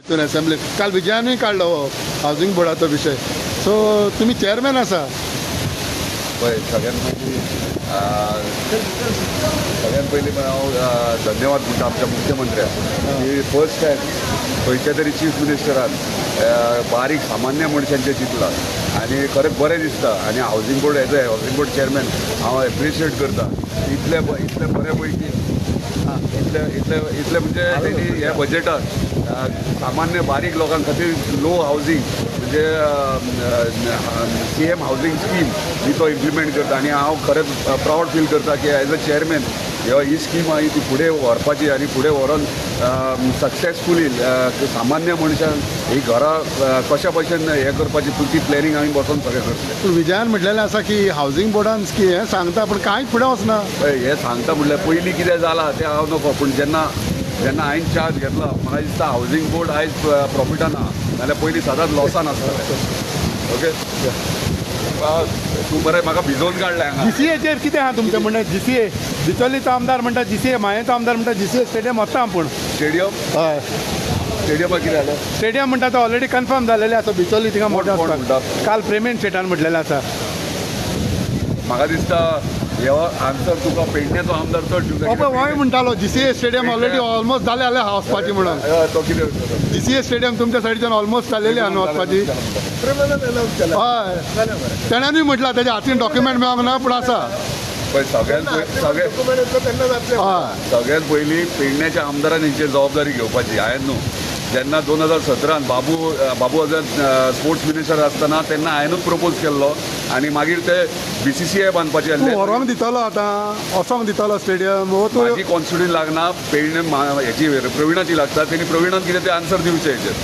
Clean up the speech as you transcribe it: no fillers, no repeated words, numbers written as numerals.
Assembly काल विजयानूय काढलो हो हावजिंग बोर्डाचो विषय. सो तुम्ही चेअरमॅन आसा. पळय सगळ्यात पयलीं हांव धन्यवाद म्हणटा आमच्या मुख्यमंत्र्याक की फर्स्ट टायम खंयच्या तरी चीफ मिनिस्टरान बारीक सामान्य मनशांचे चिंतला आनी खरेंच बरें दिसता. आनी housing board as a housing board chairman हांव एप्रिशिएट करता. इतले बरे पैकी इतले म्हणजे तेणी ह्या बजेटात सामान्य बारीक लोकां खातीर लो हावजिंग म्हणजे CM हावजिंग स्कीम ही तो इम्प्लिमेंट करता. आनी हांव खरेंच प्रावड फील करता की एज अ चेअरमॅन ही स्कीम ही ती फुडें व्हरपाची आनी फुडें व्हरून सक्सेसफुली सामान्य मनशांक ही घरां कशा भशेन हें करपाची ती प्लॅनिंग आमी बसून सगळें करतले. पूण विजयान म्हटलेलें आसा की हावजिंग बोर्डान हें सांगता पूण कांय फुडें वचना. हें सांगता म्हणल्यार पयलीं कितें जालां तें हांव नकळो. पूण जेन्ना हांवें चार्ज घेतला म्हाका दिसता हावजिंग बोर्ड आयज प्रॉफिटान आहा नाल्यार पयलीं सदांच लॉसान आसतालें. ओके तूं बरें म्हाका भिजोवन काडलें हांगा. GCAचेर कितें आहा तुमचें म्हणणें. GCA बिचोलीचो आमदार म्हणटा GCA मायेचो आमदार म्हणटा GCA स्टेडियम वता पूण स्टेडियम हय स्टेडियमाक कितें जालें. स्टेडियम म्हणटा तो ऑलरेडी कन्फर्म जालेलें आसा बिचोली थिंगा मोठो कोण आसता. म्हणटा? काल प्रेमेन शेटान म्हटलेलें आसा. म्हाका दिसता ह्यो आन्सर तुका पेडण्याचो आमदार चड दिवंक होय म्हणटालो GCA स्टेडियम ऑलरेडी ऑलमोस्ट जालें जाल्यार वचपाची म्हणून. तो कितें GCA स्टेडियम तुमच्या सायडीच्यान ऑलमोस्ट जालेली आहा न्हू वचपाची. हय तेण्यानूय म्हटलां तेज्या हातीन डॉक्युमेंट मेळोंक ना पूण आसा. पळय सगळ्यात पयलीं पेडण्याच्या आमदारान हेंचेर जबाबदारी घेवपाची. हांवें न्हू जेन्ना 2017 बाबू स्पोर्ट्स मिनिस्टर आसतना तेन्ना हांवेंनूच प्रपोज केल्लो आनी मागीर ते BCCI बांदपाचें तूं आसलें. व्हरोंक दितलो आतां वचोंक दितलो स्टेडियम हो तूं. म्हाजी कॉन्स्टिट्युन्सी लागना पेडणे हेची प्रविणाची लागता. तेणी प्रविणान कितें तें आन्सर दिवचें हेचेर.